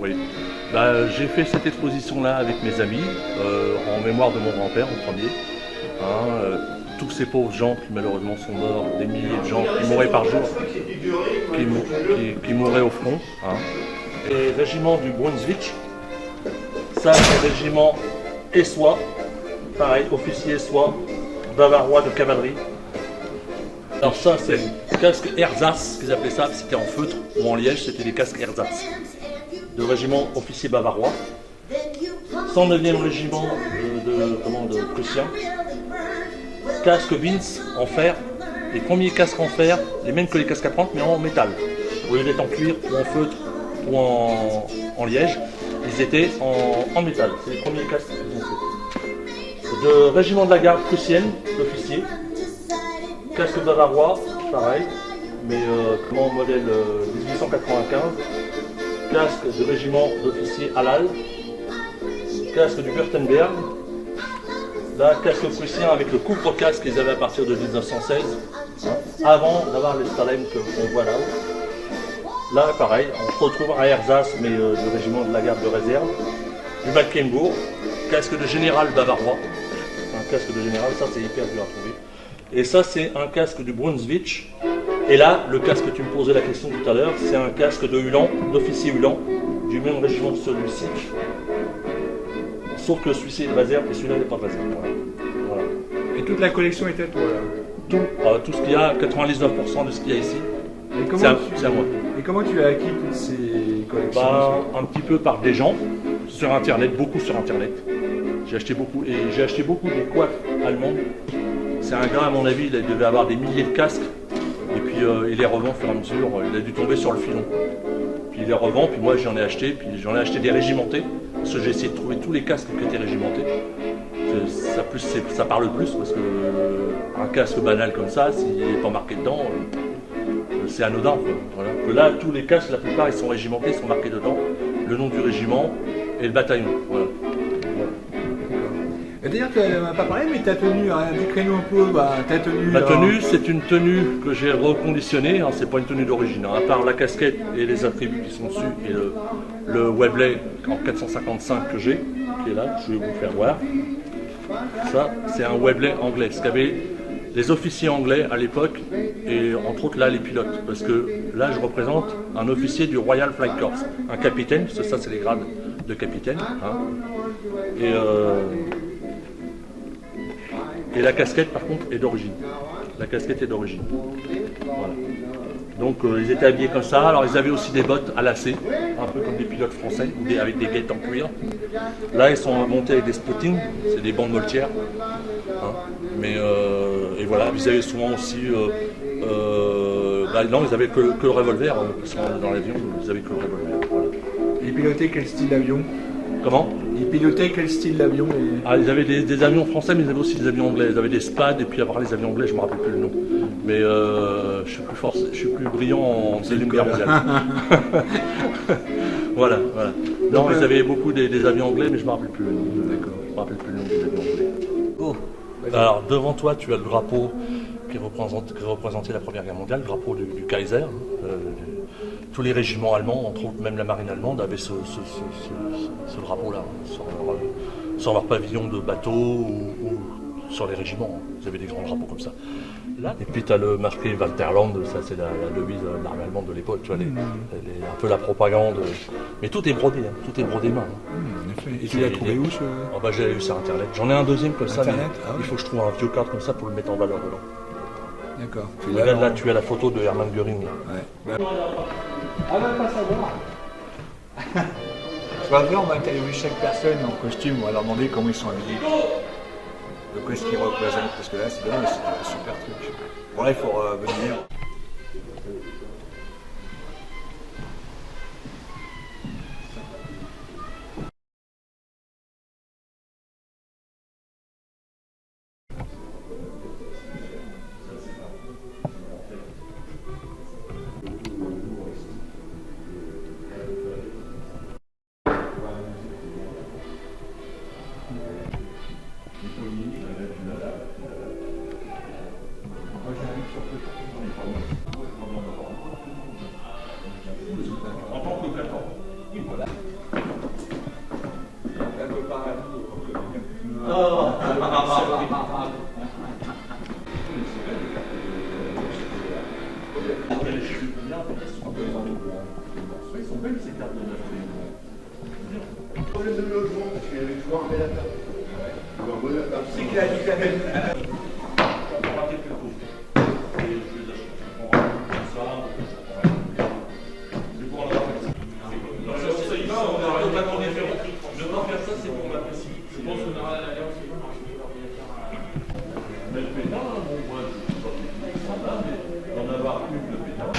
Oui. Bah, j'ai fait cette exposition-là avec mes amis, en mémoire de mon grand-père en premier. Hein, tous ces pauvres gens qui malheureusement sont morts, des milliers de gens qui mouraient par jour, qui mouraient au front. Hein. Et régiment du Brunswick, ça c'est le régiment essois, pareil, officier essois, bavarois de cavalerie. Alors ça c'est casque ersatz, qu'ils appelaient ça, c'était en feutre ou en liège, c'était des casques ersatz. De régiment officier bavarois. 109e régiment de prussien. Casque Vince en fer, les premiers casques en fer, les mêmes que les casques à 30 mais en métal. Au lieu d'être en cuir ou en feutre ou en liège, ils étaient en métal. C'est les premiers casques qu'ils ont fait. De régiment de la garde prussienne, d'officier. Casque bavarois, pareil, mais comment modèle 1895. Casque de régiment d'officier Halal. Casque du Württemberg. Là, casque prussien avec le couvre-casque qu'ils avaient à partir de 1916, hein, avant d'avoir les Stalem qu'on voit là-haut. Là, pareil, on se retrouve à Ersatz, mais du régiment de la garde de réserve, du Mecklembourg, casque de général bavarois. Un casque de général, ça c'est hyper dur à trouver. Et ça, c'est un casque du Brunswick. Et là, le casque que tu me posais la question tout à l'heure, c'est un casque de Ulan, d'officier Ulan, du même régiment que celui-ci. Sauf que celui-ci est de réserve et celui-là n'est pas de réserve. Voilà. Et toute la collection est à toi là? Tout ce qu'il y a, 99% de ce qu'il y a ici, c'est à moi. Et comment tu as acquis toutes ces collections? Un petit peu par des gens, sur internet, beaucoup sur internet. J'ai acheté beaucoup des coiffes allemandes. C'est un gars, à mon avis, il devait avoir des milliers de casques. Et puis il les revend au fur et à mesure, il a dû tomber sur le filon. Puis il les revend, puis moi j'en ai acheté, des régimentés. Parce que j'ai essayé de trouver tous les casques qui étaient régimentés. Ça parle plus, parce que un casque banal comme ça, s'il n'est pas marqué dedans, c'est anodin. Voilà. Que là, tous les casques, la plupart, ils sont régimentés, ils sont marqués dedans, le nom du régiment et le bataillon. Voilà. D'ailleurs, tu n'as pas parlé, mais ta tenue, décris-nous un peu, ta tenue. Ma tenue, c'est une tenue que j'ai reconditionnée, hein, c'est pas une tenue d'origine, hein, à part la casquette et les attributs qui sont dessus, et le Webley en 455 que j'ai, qui est là, je vais vous faire voir. Ça, c'est un Webley anglais, ce qu'avaient les officiers anglais à l'époque, et entre autres là les pilotes, parce que là je représente un officier du Royal Flight Corps, un capitaine, parce que ça c'est les grades de capitaine, hein, et la casquette par contre est d'origine. La casquette est d'origine. Voilà. Donc ils étaient habillés comme ça. Alors ils avaient aussi des bottes à lacets, un peu comme des pilotes français, avec des guettes en cuir. Là ils sont montés avec des spottings, c'est des bandes moltières. Hein. Et voilà, ils avaient souvent aussi. Non, ils avaient que le revolver, parce que dans l'avion, ils avaient que le revolver. Voilà. Ils pilotaient quel style d'avion? Comment? Ils pilotaient quel style d'avion? Ils avaient des avions français, mais ils avaient aussi des avions anglais. Ils avaient des SPAD, et puis avoir les avions anglais, je ne me rappelle plus le nom. Mais je suis plus brillant en Deuxième Guerre mondiale. Voilà. Non, ils avaient beaucoup des avions anglais, mais je ne me rappelle plus le nom. D'accord. Je me rappelle plus le nom des avions anglais. Oh. Alors, devant toi, tu as le drapeau qui représentait la Première Guerre mondiale, le drapeau du Kaiser. Tous les régiments allemands, entre autres même la marine allemande, avaient ce drapeau-là sur leur pavillon de bateau ou sur les régiments. Ils avaient des grands drapeaux comme ça. Là, et puis tu as le marqué Walterland, ça c'est la devise de l'armée allemande de l'époque, tu vois, un peu la propagande. Mais tout est brodé, hein, tout est brodé main. En effet. Et tu l'as trouvé où j'ai eu sur internet. J'en ai un deuxième comme ça, mais il faut que je trouve un vieux cadre comme ça pour le mettre en valeur dedans. D'accord. Là, tu as la photo de Hermann Göring. Ouais. Ah, va pas savoir. On va interviewer chaque personne en costume, on va leur demander comment ils sont habillés. De quoi est-ce qu'ils représentent, parce que là c'est dommage, c'est un super truc. Bon là il faut venir. Problème de logement, parce qu'il y avait toujours un bel appart. Un bon appart. C'est qu'il a habité à Belle. Mais le pétard, bon, moi, je suis pas du mais d'en avoir plus que le pétard.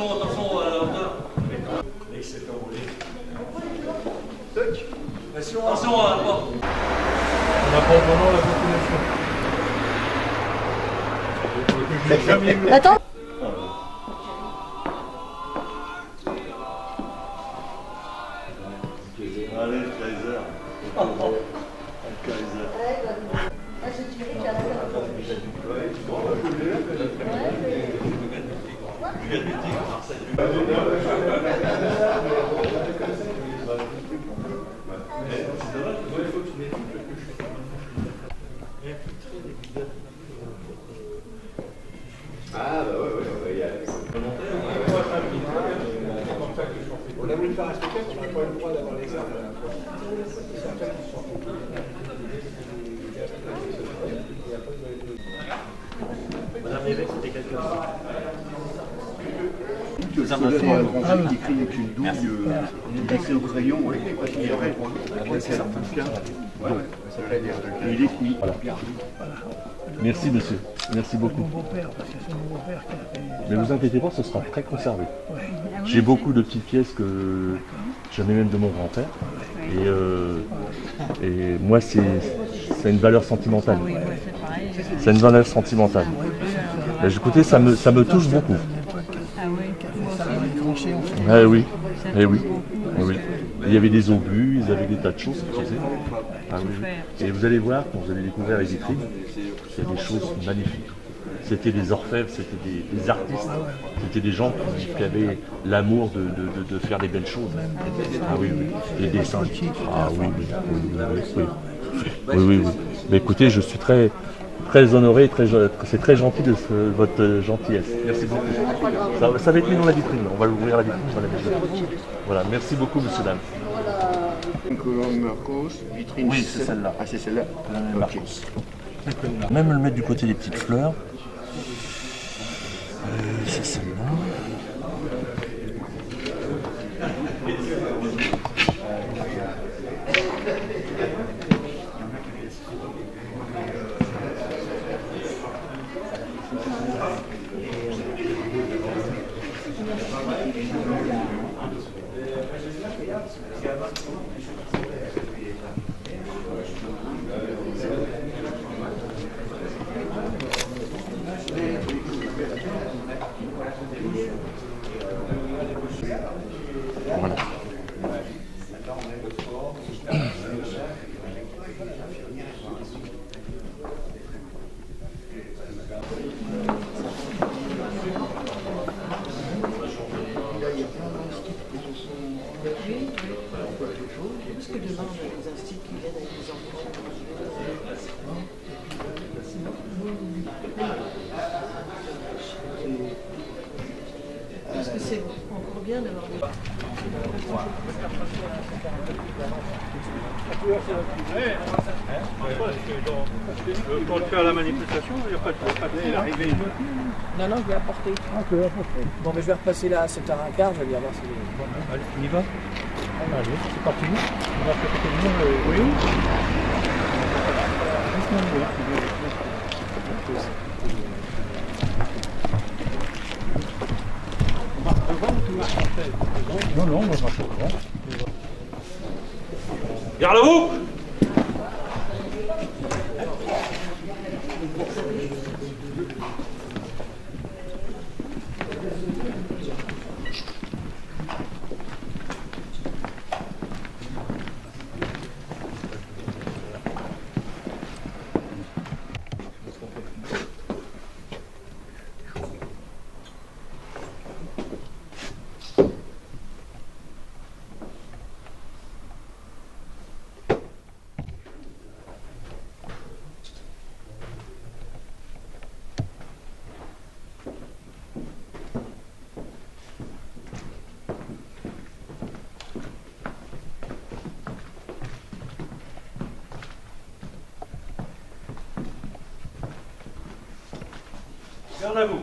Attention à la hauteur. Et c'est envolé. Attention à la porte. On n'a pas vraiment la population. Attends. Allez, Kaiser. Ah bah ouais, y a... On a voulu faire un spectacle, tu n'as pas eu le droit d'avoir les armes à la fois. Madame l'évêque, c'était quelqu'un. Le soldat dans la tranchée qui écrit avec une douille glacée au crayon, oui, parce qu'il est vrai, c'est un bouquin. Ouais, ça s'appelle il est cuit. Voilà. Merci monsieur, merci beaucoup. Mon beau-père, parce que c'est mon beau-père qui a fait... Mais vous inquiétez pas, ce sera très conservé. J'ai beaucoup de petites pièces que j'en ai même de mon grand-père. Et moi, c'est une valeur sentimentale. C'est une valeur sentimentale. Et écoutez, ça me touche beaucoup. Ah oui, eh oui, eh oui. Il y avait des obus, ils avaient des tas de choses qui faisaient. Ah oui. Et vous allez voir, quand vous allez découvrir les vitrines, il y a des choses magnifiques. C'était des orfèvres, c'était des artistes, c'était des gens qui avaient l'amour de faire des belles choses. Ah oui, oui. Les dessins. Ah oui, oui, oui. Mais écoutez, je suis très honoré, c'est très gentil de votre gentillesse. Merci beaucoup. Ça va être mis dans la vitrine, on va ouvrir la vitrine, on va la mettre. Voilà, merci beaucoup, monsieur, dame. Une colonne Marcos, vitrine. Oui, c'est celle-là. Ah, c'est celle-là. Marcos. Même le mettre du côté des petites fleurs. C'est celle-là. Voilà. Parce que demain, on a des instituts qui viennent avec des enfants. Parce que c'est encore bien d'avoir des... Quand on fait à la manifestation, il n'y a pas de Non, non, je vais apporter. Ah, tu l'as porté. Bon, mais je vais repasser là à 7h15, je vais bien voir si... Allez, on y va. Allez, c'est parti. On va faire quelques minutes. Oui. Non, non, moi je marche devant. Garde à vous. Garde à vous.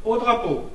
Au drapeau.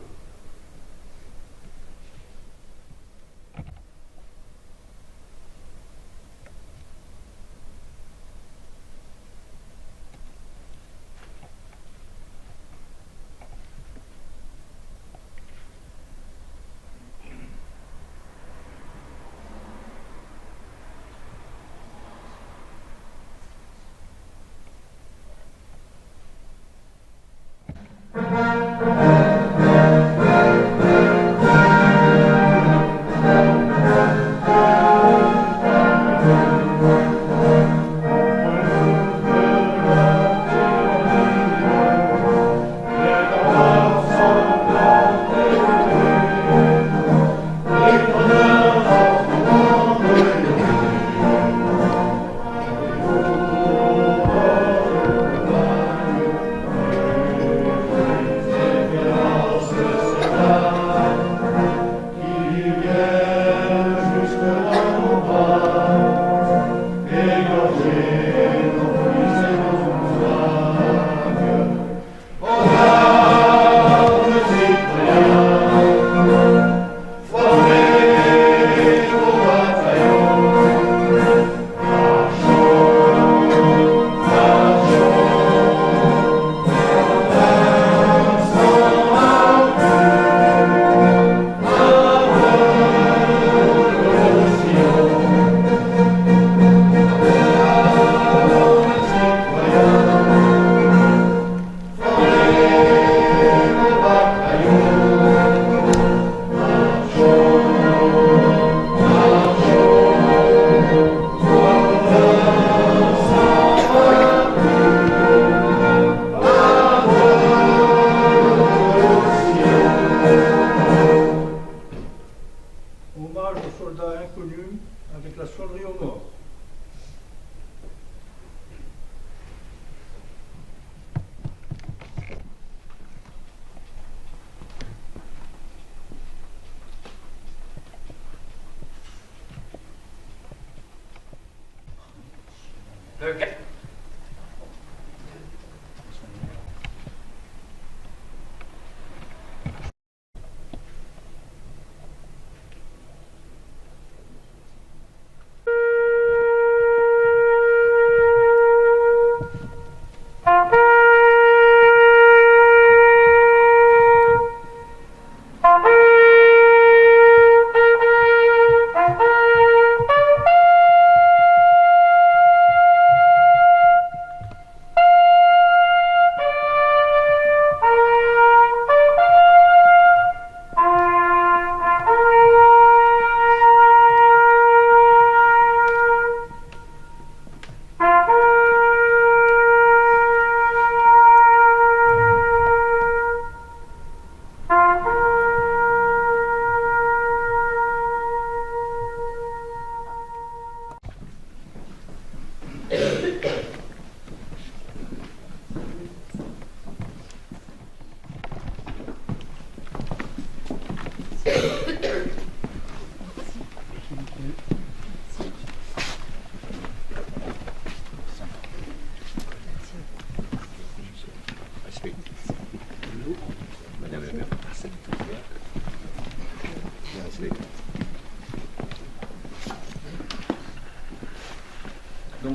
Donc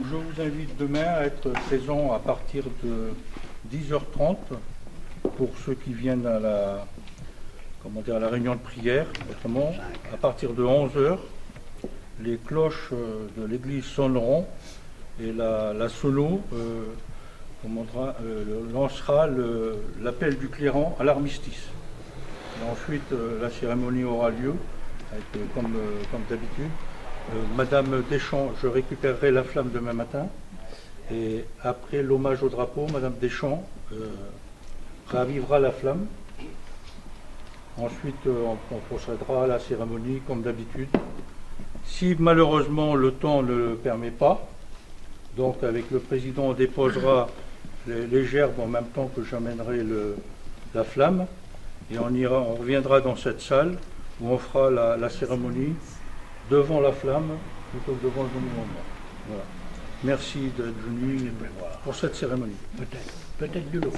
je vous invite demain à être présent à partir de 10h30 pour ceux qui viennent à la, à la réunion de prière. Autrement, à partir de 11h, les cloches de l'église sonneront et la sono lancera l'appel du clairon à l'armistice. Et ensuite, la cérémonie aura lieu, comme d'habitude. Madame Deschamps, je récupérerai la flamme demain matin. Et après l'hommage au drapeau, Madame Deschamps ravivera la flamme. Ensuite, on procédera à la cérémonie comme d'habitude. Si malheureusement le temps ne le permet pas, donc avec le président, on déposera les gerbes en même temps que j'amènerai la flamme. Et on reviendra dans cette salle où on fera la cérémonie devant la flamme plutôt que devant le monument. Voilà. Merci d'être venu pour cette cérémonie. Peut-être de l'eau.